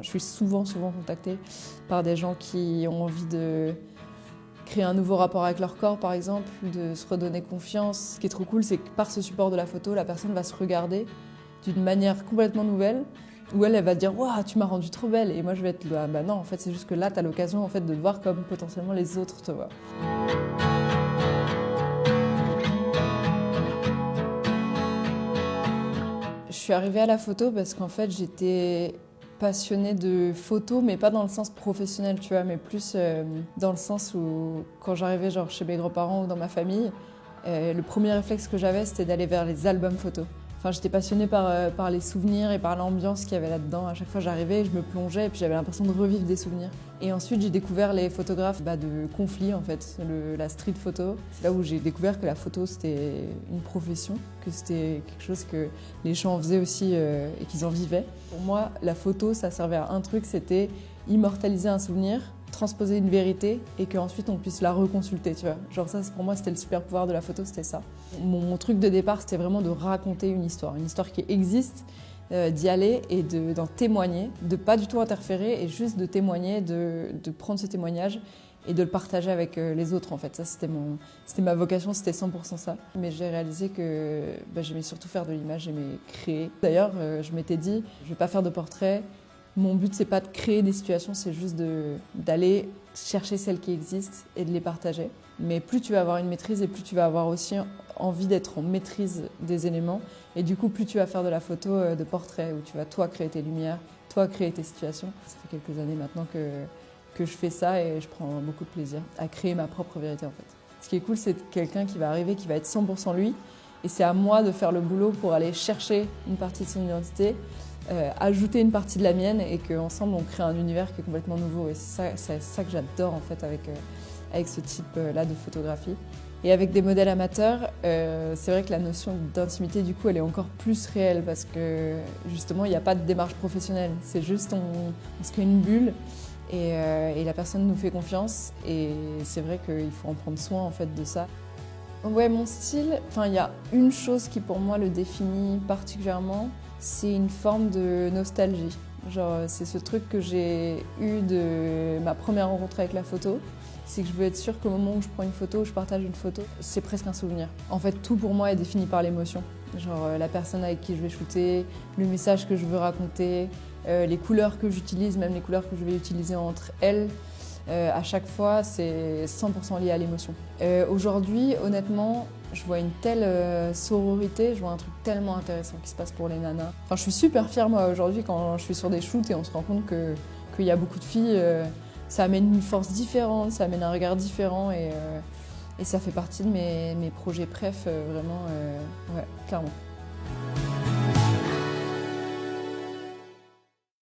Je suis souvent contactée par des gens qui ont envie de créer un nouveau rapport avec leur corps, par exemple, de se redonner confiance. Ce qui est trop cool, c'est que par ce support de la photo, la personne va se regarder d'une manière complètement nouvelle, où elle va dire « Waouh, tu m'as rendue trop belle !» Et moi, je vais être là « Bah non, en fait, c'est juste que là, tu as l'occasion en fait, de te voir comme potentiellement les autres te voient. » Je suis arrivée à la photo parce qu'en fait, j'étais passionnée de photo, mais pas dans le sens professionnel, tu vois, mais plus dans le sens où quand j'arrivais genre chez mes grands-parents ou dans ma famille, le premier réflexe que j'avais, c'était d'aller vers les albums photos. Enfin, j'étais passionnée par les souvenirs et par l'ambiance qu'il y avait là-dedans. À chaque fois, j'arrivais, je me plongeais et puis j'avais l'impression de revivre des souvenirs. Et ensuite, j'ai découvert les photographes de conflits, en fait, la street photo. C'est là où j'ai découvert que la photo, c'était une profession, que c'était quelque chose que les gens faisaient aussi et qu'ils en vivaient. Pour moi, la photo, ça servait à un truc, c'était immortaliser un souvenir, transposer une vérité et qu'ensuite on puisse la reconsulter, tu vois. Genre ça, pour moi, c'était le super pouvoir de la photo, c'était ça. Mon truc de départ, c'était vraiment de raconter une histoire qui existe, d'y aller et d'en témoigner, de pas du tout interférer et juste de témoigner, de prendre ce témoignage et de le partager avec les autres, en fait. Ça, c'était ma vocation, c'était 100% ça. Mais j'ai réalisé que j'aimais surtout faire de l'image, j'aimais créer. D'ailleurs, je m'étais dit, je vais pas faire de portrait. Mon but, c'est pas de créer des situations, c'est juste d'aller chercher celles qui existent et de les partager. Mais plus tu vas avoir une maîtrise et plus tu vas avoir aussi envie d'être en maîtrise des éléments. Et du coup, plus tu vas faire de la photo de portrait, où tu vas toi créer tes lumières, toi créer tes situations. Ça fait quelques années maintenant que je fais ça et je prends beaucoup de plaisir à créer ma propre vérité, en fait. Ce qui est cool, c'est quelqu'un qui va arriver, qui va être 100% lui. Et c'est à moi de faire le boulot pour aller chercher une partie de son identité, ajouter une partie de la mienne et qu'ensemble on crée un univers qui est complètement nouveau. Et c'est ça que j'adore en fait avec ce type-là de photographie. Et avec des modèles amateurs, c'est vrai que la notion d'intimité du coup elle est encore plus réelle parce que justement il n'y a pas de démarche professionnelle. C'est juste on se crée une bulle et la personne nous fait confiance et c'est vrai qu'il faut en prendre soin en fait de ça. Ouais, mon style, il y a une chose qui pour moi le définit particulièrement, c'est une forme de nostalgie. Genre, c'est ce truc que j'ai eu de ma première rencontre avec la photo. C'est que je veux être sûre qu'au moment où je prends une photo, je partage une photo, c'est presque un souvenir. En fait, tout pour moi est défini par l'émotion. Genre la personne avec qui je vais shooter, le message que je veux raconter, les couleurs que j'utilise, même les couleurs que je vais utiliser entre elles. À chaque fois, c'est 100% lié à l'émotion. Aujourd'hui, honnêtement, je vois une telle sororité, je vois un truc tellement intéressant qui se passe pour les nanas. Enfin, je suis super fière, moi, aujourd'hui, quand je suis sur des shoots et on se rend compte qu'il y a beaucoup de filles, ça amène une force différente, ça amène un regard différent et ça fait partie de mes projets préf, vraiment, ouais, clairement.